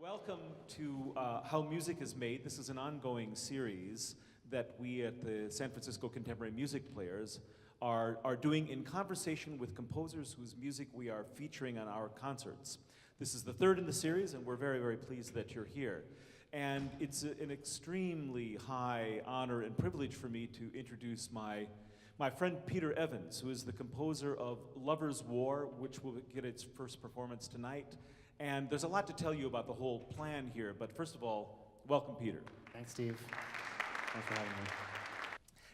Welcome to How Music is Made. This is an ongoing series that we at the San Francisco Contemporary Music Players are doing in conversation with composers whose music we are featuring on our concerts. This is the third in the series, and we're very, very pleased that you're here. And it's an extremely high honor and privilege for me to introduce my friend Peter Evans, who is the composer of Lover's War, which will get its first performance tonight. And there's a lot to tell you about the whole plan here, but first of all, welcome, Peter. Thanks, Steve. Thanks for having me.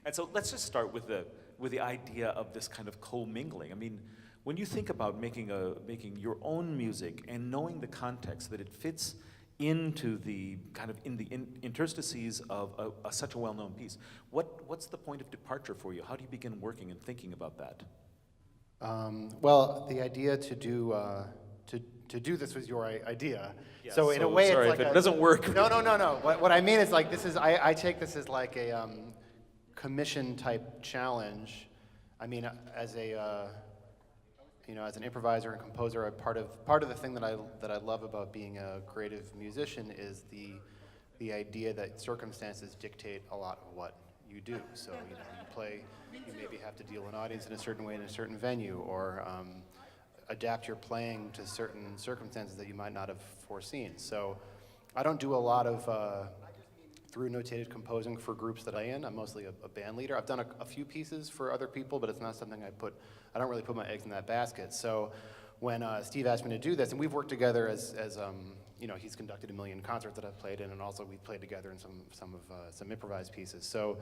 And so let's just start with the idea of this kind of commingling. I mean, when you think about making your own music and knowing the context that it fits into the kind of interstices of such a well-known piece, what's the point of departure for you? How do you begin working and thinking about that? Well, the idea to do this was your idea. Yeah, so in a way, sorry, it's like if it doesn't work. No. What I mean is like this is I take this as like a commission type challenge. I mean, as a as an improviser and composer, part of the thing that I love about being a creative musician is the idea that circumstances dictate a lot of what you do. So you play, you maybe have to deal with an audience in a certain way in a certain venue, or adapt your playing to certain circumstances that you might not have foreseen. So I don't do a lot of through notated composing for groups that I'm in. I'm mostly a band leader. I've done a few pieces for other people, but it's not something I don't really put my eggs in that basket. So when Steve asked me to do this, and we've worked together as he's conducted a million concerts that I've played in, and also we've played together in some improvised pieces. So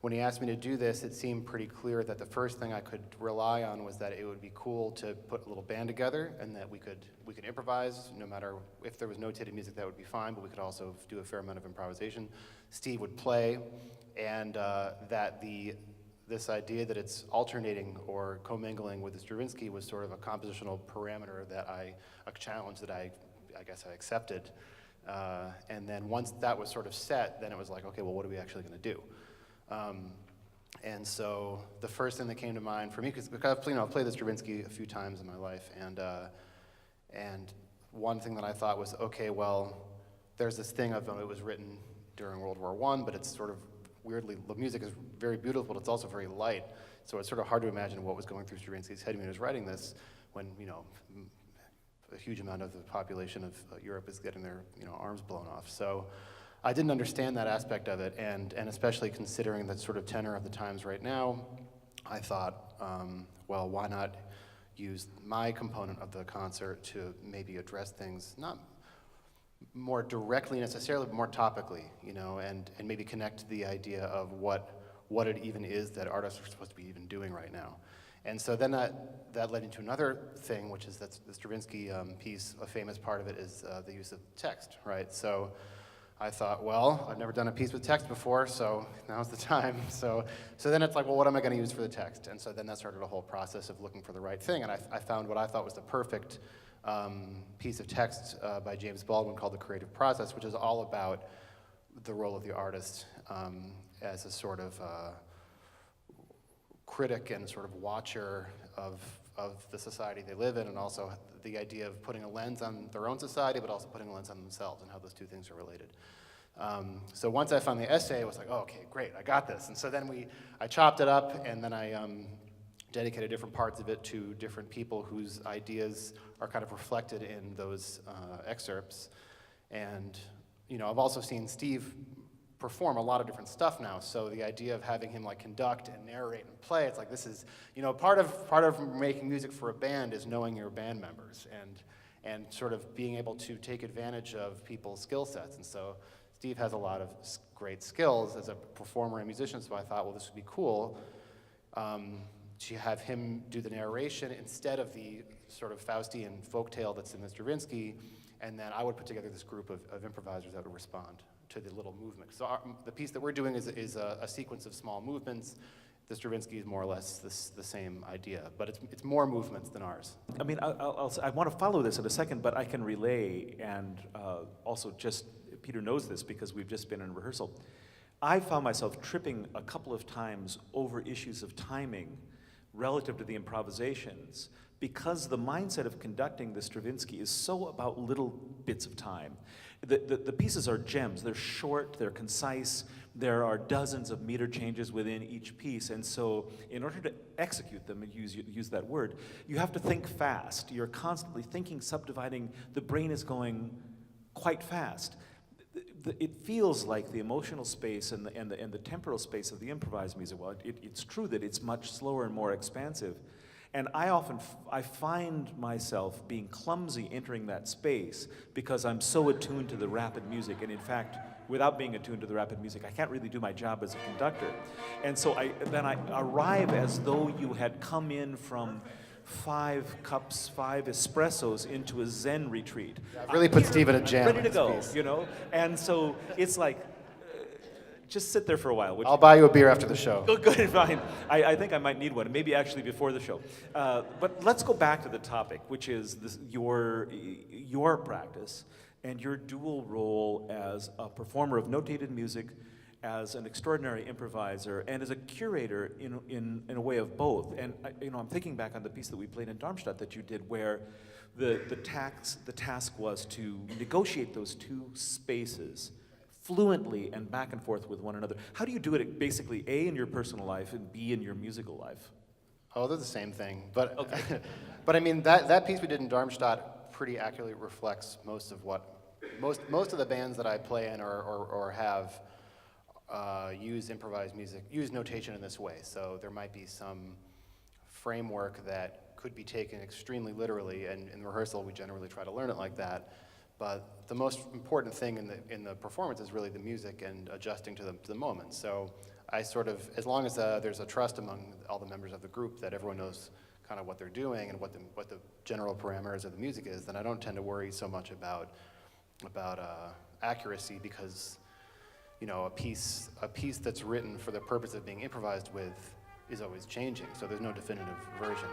when he asked me to do this, it seemed pretty clear that the first thing I could rely on was that it would be cool to put a little band together, and that we could improvise. No matter if there was notated music, that would be fine, but we could also do a fair amount of improvisation. Steve would play, and that this idea that it's alternating or commingling with the Stravinsky was sort of a compositional parameter a challenge that I guess I accepted. And then once that was sort of set, then it was like, okay, well, what are we actually going to do? And so the first thing that came to mind for me, because I've played the Stravinsky a few times in my life, and one thing that I thought was, okay, well, there's this thing of it was written during World War I, but it's sort of weirdly, the music is very beautiful, but it's also very light, so it's sort of hard to imagine what was going through Stravinsky's head when he was writing this, when a huge amount of the population of Europe is getting their arms blown off. So I didn't understand that aspect of it, and especially considering the sort of tenor of the times right now, I thought, well, why not use my component of the concert to maybe address things, not more directly necessarily, but more topically, and maybe connect the idea of what it even is that artists are supposed to be even doing right now. And so then that led into another thing, which is that the Stravinsky piece, a famous part of it is the use of text, right? So I thought, well, I've never done a piece with text before, so now's the time. So then it's like, well, what am I going to use for the text? And so then that started a whole process of looking for the right thing, and I found what I thought was the perfect piece of text by James Baldwin called The Creative Process, which is all about the role of the artist as a sort of critic and sort of watcher of the society they live in, and also the idea of putting a lens on their own society, but also putting a lens on themselves and how those two things are related. So once I found the essay, I was like, oh, okay, great, I got this. And so then I chopped it up, and then I dedicated different parts of it to different people whose ideas are kind of reflected in those excerpts. And I've also seen Steve perform a lot of different stuff now, so the idea of having him like conduct and narrate and play, it's like this is, part of making music for a band is knowing your band members and sort of being able to take advantage of people's skill sets. And so Steve has a lot of great skills as a performer and musician, so I thought, well, this would be cool to have him do the narration instead of the sort of Faustian folktale that's in the Stravinsky, and then I would put together this group of improvisers that would respond to the little movement. So the piece that we're doing is a sequence of small movements. The Stravinsky is more or less the same idea, but it's more movements than ours. I mean, I want to follow this in a second, but I can relay, and also just, Peter knows this because we've just been in rehearsal. I found myself tripping a couple of times over issues of timing relative to the improvisations, because the mindset of conducting the Stravinsky is so about little bits of time. The pieces are gems. They're short, they're concise, there are dozens of meter changes within each piece, and so in order to execute them, and use that word, you have to think fast. You're constantly thinking, subdividing, the brain is going quite fast. It feels like the emotional space and the temporal space of the improvised music. Well, it's true that it's much slower and more expansive. And I find myself being clumsy entering that space because I'm so attuned to the rapid music. And in fact, without being attuned to the rapid music, I can't really do my job as a conductor. And so then I arrive as though you had come in from 5 cups, 5 espressos into a Zen retreat. Yeah, really put Steve in a jam. Ready to go, you know? And so it's like, just sit there for a while. I'll buy you a beer after the show. Oh, good, fine. I think I might need one, maybe actually before the show. But let's go back to the topic, which is your practice and your dual role as a performer of notated music, as an extraordinary improviser, and as a curator in a way of both. And I'm thinking back on the piece that we played in Darmstadt that you did, where the task was to negotiate those two spaces fluently and back and forth with one another. How do you do it basically, A, in your personal life, and B, in your musical life? Oh, they're the same thing. But, okay. But I mean, that piece we did in Darmstadt pretty accurately reflects most of the bands that I play in or have use improvised music, use notation in this way. So there might be some framework that could be taken extremely literally, and in rehearsal we generally try to learn it like that. But the most important thing in the performance is really the music and adjusting to the moment. So I sort of, as long as there's a trust among all the members of the group that everyone knows kind of what they're doing and what the general parameters of the music is, then I don't tend to worry so much about accuracy, because a piece that's written for the purpose of being improvised with is always changing. So there's no definitive version.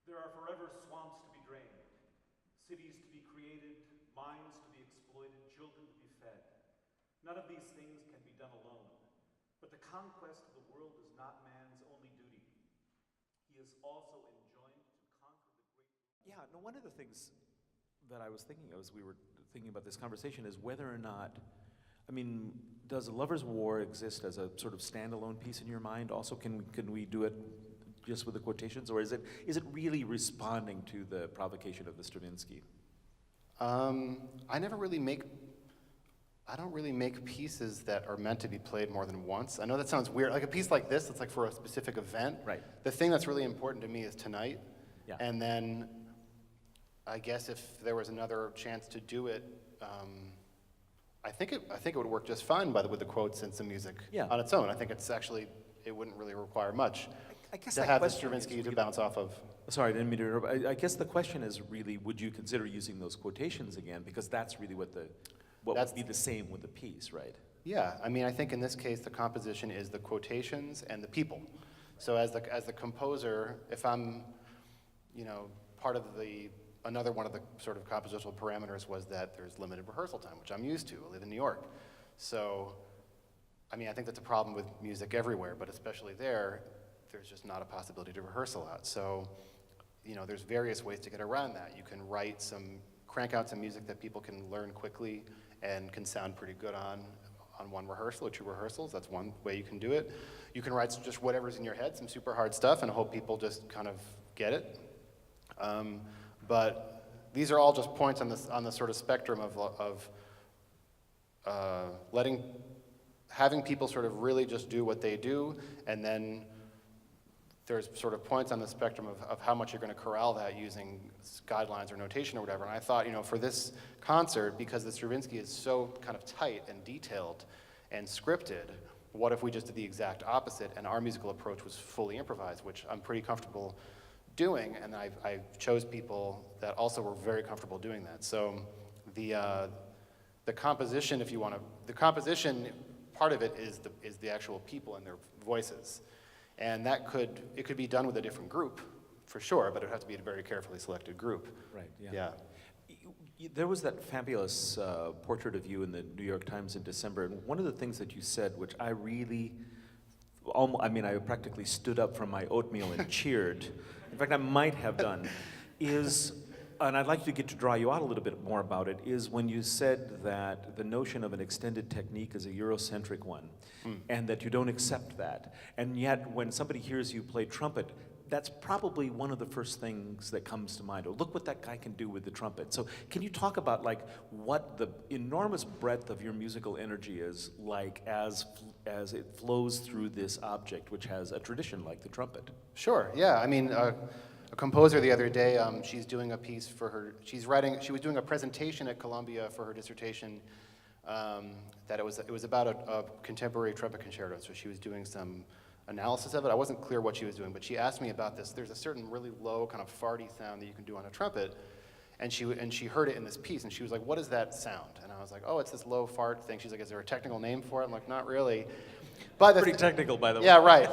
There are forever swamps to be drained, cities to be created, minds to be exploited, children to be fed. None of these things can be done alone. But the conquest of the world is not man's only duty. He is also enjoined to conquer the great... Yeah, no, one of the things that I was thinking of as we were thinking about this conversation is whether or not, does A Lover's War exist as a sort of standalone piece in your mind? Also, can we do it just with the quotations, or is it really responding to the provocation of the Stravinsky? I never really make, I don't really make pieces that are meant to be played more than once. I know that sounds weird. Like a piece like this, it's like for a specific event. Right. The thing that's really important to me is tonight. Yeah. And then I guess if there was another chance to do it, I think it would work just fine with the quotes and some music on its own. I think it's actually, it wouldn't really require much I guess to that have the question Stravinsky is to really- bounce off of. Sorry, I didn't mean to interrupt. I guess the question is really, would you consider using those quotations again? Because that's really what would be the same with the piece, right? Yeah, I mean, I think in this case, the composition is the quotations and the people. So as the composer, if I'm, part of another one of the sort of compositional parameters was that there's limited rehearsal time, which I'm used to. I live in New York. So, I mean, I think that's a problem with music everywhere, but especially there's just not a possibility to rehearse a lot. So, there's various ways to get around that. You can crank out some music that people can learn quickly and can sound pretty good on one rehearsal or two rehearsals. That's one way you can do it. You can write just whatever's in your head, some super hard stuff, and hope people just kind of get it. But these are all just points on the sort of spectrum of having people sort of really just do what they do, and then there's sort of points on the spectrum of how much you're going to corral that using guidelines or notation or whatever. And I thought, for this concert, because the Stravinsky is so kind of tight and detailed and scripted, what if we just did the exact opposite and our musical approach was fully improvised, which I'm pretty comfortable doing, and I chose people that also were very comfortable doing that. So the composition, the composition part of it is the actual people and their voices. And it could be done with a different group, for sure, but it would have to be a very carefully selected group. Right, yeah. Yeah. There was that fabulous portrait of you in the New York Times in December, and one of the things that you said, which I really, I practically stood up from my oatmeal and cheered. In fact, I might have done, and I'd like to get to draw you out a little bit more about it, is when you said that the notion of an extended technique is a Eurocentric one, and that you don't accept that. And yet, when somebody hears you play trumpet, that's probably one of the first things that comes to mind. Oh, look what that guy can do with the trumpet. So can you talk about what the enormous breadth of your musical energy is like as it flows through this object, which has a tradition like the trumpet? Sure, yeah. I mean, a composer the other day, she's doing a piece for her, she was doing a presentation at Columbia for her dissertation that it was about a contemporary trumpet concerto, so she was doing some analysis of it. I wasn't clear what she was doing, but she asked me about this. There's a certain really low kind of farty sound that you can do on a trumpet, and she heard it in this piece, and she was like, what is that sound? And I was like, oh, it's this low fart thing. She's like, is there a technical name for it? I'm like, not really. But Pretty technical, by the way. Yeah, right.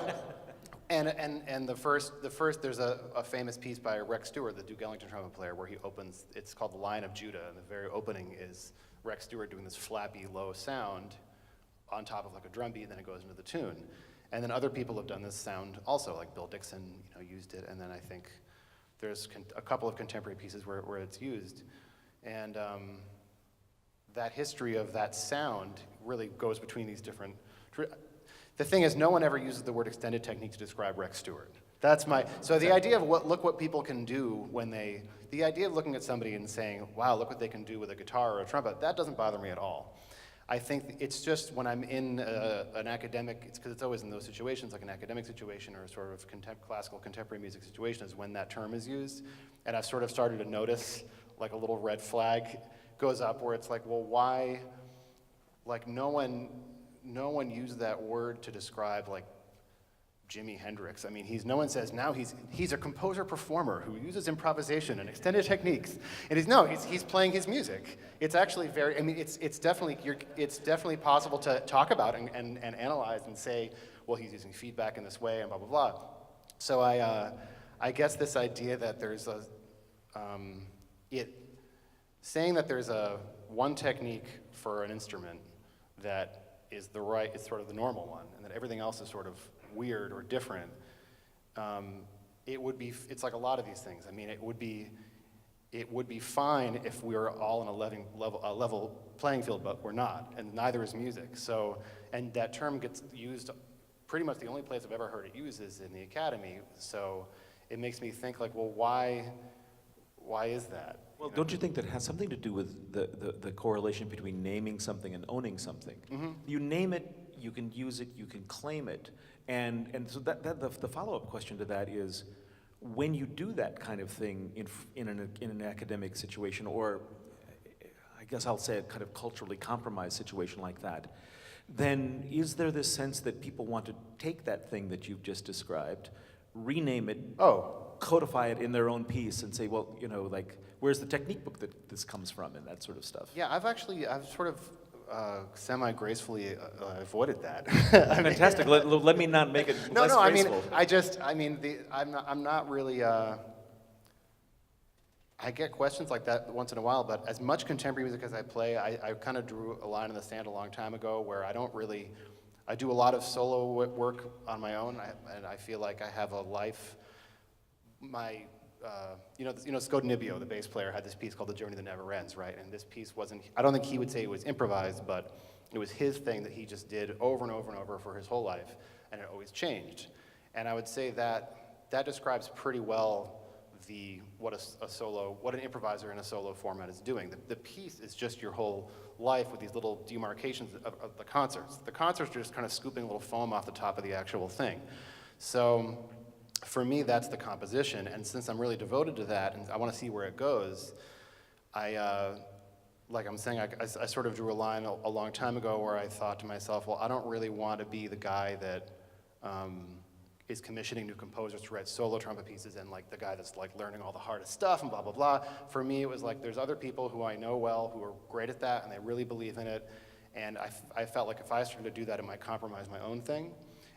And the first, there's a famous piece by Rex Stewart, the Duke Ellington trumpet player, where he opens, it's called The Lion of Judah, and the very opening is Rex Stewart doing this flappy, low sound on top of like a drum beat, and then it goes into the tune. And then other people have done this sound also, like Bill Dixon, used it, and then I think there's a couple of contemporary pieces where it's used. And that history of that sound really goes between these different. The thing is, no one ever uses the word extended technique to describe Rex Stewart. So the idea of look what people can do the idea of looking at somebody and saying, wow, look what they can do with a guitar or a trumpet, that doesn't bother me at all. I think it's just when I'm in an academic, it's because it's always in those situations, like an academic situation or a sort of classical contemporary music situation is when that term is used. And I've sort of started to notice like a little red flag goes up where it's like, well, why, like no one used that word to describe like Jimi Hendrix. I mean, no one says now he's a composer-performer who uses improvisation and extended techniques. And he's playing his music. It's actually it's definitely possible to talk about and analyze and say, well, he's using feedback in this way and blah, blah, blah. So I guess this idea that there's saying that there's one technique for an instrument that is it's sort of the normal one, and that everything else is sort of weird or different, it's like a lot of these things. I mean, it would be fine if we were all in a level playing field, but we're not, and neither is music. So, and that term gets used, pretty much the only place I've ever heard it used is in the academy. So it makes me think like, well, why is that? Well, don't you think that has something to do with the correlation between naming something and owning something? You name it, you can use it, you can claim it. And so the follow-up question to that is, when you do that kind of thing in an academic situation, or I guess I'll say a kind of culturally compromised situation like that, then is there this sense that people want to take that thing that you've just described, rename it, codify it in their own piece, and say, well, you know, like, where's the technique book that this comes from, and that sort of stuff? Yeah, I've sort of semi-gracefully avoided that. Fantastic. Let me not make it less graceful. I'm not really, I get questions like that once in a while, but as much contemporary music as I play, I kind of drew a line in the sand a long time ago where I do a lot of solo work on my own, and I feel like I have a life. Scott Nibio, the bass player, had this piece called The Journey That Never Ends, right? And this piece I don't think he would say it was improvised, but it was his thing that he just did over and over and over for his whole life, and it always changed. And I would say that describes pretty well what an improviser in a solo format is doing. The piece is just your whole life with these little demarcations of the concerts. The concerts are just kind of scooping a little foam off the top of the actual thing. So for me, that's the composition, and since I'm really devoted to that and I want to see where it goes, like I'm saying, I sort of drew a line a long time ago where I thought to myself, well, I don't really want to be the guy that is commissioning new composers to write solo trumpet pieces and like the guy that's like learning all the hardest stuff and blah, blah, blah. For me, it was like there's other people who I know well who are great at that and they really believe in it, and I felt like if I started to do that, it might compromise my own thing.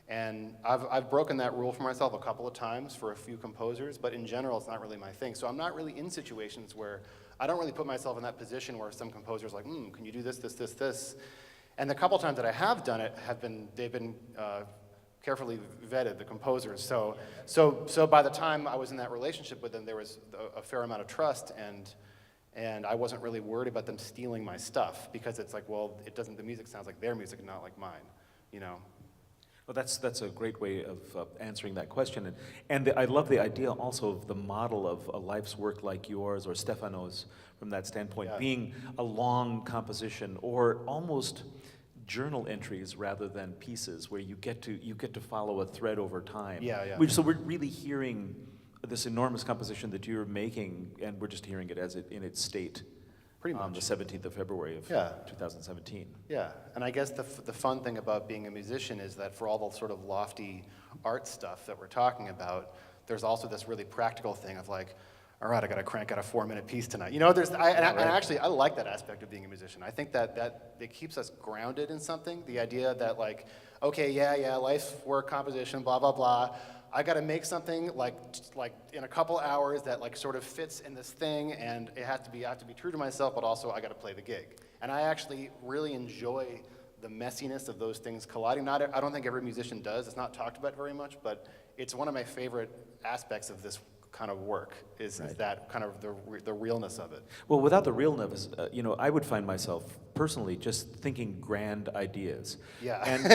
And I've broken that rule for myself a couple of times for a few composers, but in general, it's not really my thing. So I'm not really in situations where I don't really put myself in that position where some composer's like, can you do this, this, this, this? And the couple times that I have done it they've been carefully vetted, the composers. So by the time I was in that relationship with them, there was a fair amount of trust, and I wasn't really worried about them stealing my stuff, because it's like, well, the music sounds like their music, not like mine, you know? Well, that's a great way of answering that question. And I love the idea also of the model of a life's work like yours or Stefano's from that standpoint, being a long composition or almost journal entries rather than pieces where you get to follow a thread over time. So we're really hearing this enormous composition that you're making, and we're just hearing it in its state. Pretty much. On the 17th of February of 2017. Yeah, and I guess the fun thing about being a musician is that for all the sort of lofty art stuff that we're talking about, there's also this really practical thing of like, all right, I got to crank out a 4-minute piece tonight. You know, actually, I like that aspect of being a musician. I think that it keeps us grounded in something. The idea that like, okay, life's work, composition, blah, blah, blah. I got to make something like in a couple hours that like sort of fits in this thing, and I have to be true to myself, but also I got to play the gig. And I actually really enjoy the messiness of those things colliding. I don't think every musician does. It's not talked about very much, but it's one of my favorite aspects of this kind of work is that kind of the realness of it. Well, without the realness, I would find myself personally just thinking grand ideas. Yeah. And,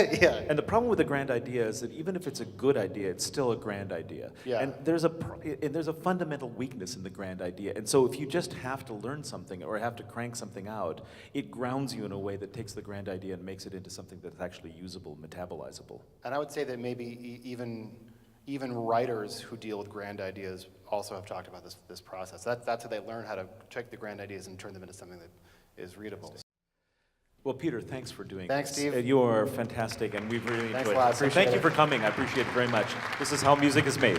and the problem with a grand idea is that even if it's a good idea, it's still a grand idea. Yeah. And there's a fundamental weakness in the grand idea. And so if you just have to learn something or have to crank something out, it grounds you in a way that takes the grand idea and makes it into something that's actually usable, metabolizable. And I would say that maybe even writers who deal with grand ideas also have talked about this process. That's how they learn how to take the grand ideas and turn them into something that is readable. Well, Peter, thanks for doing this. Thanks, Steve. You are fantastic, and we've really enjoyed it. Thanks a lot. Thank you for coming. I appreciate it very much. This is how music is made.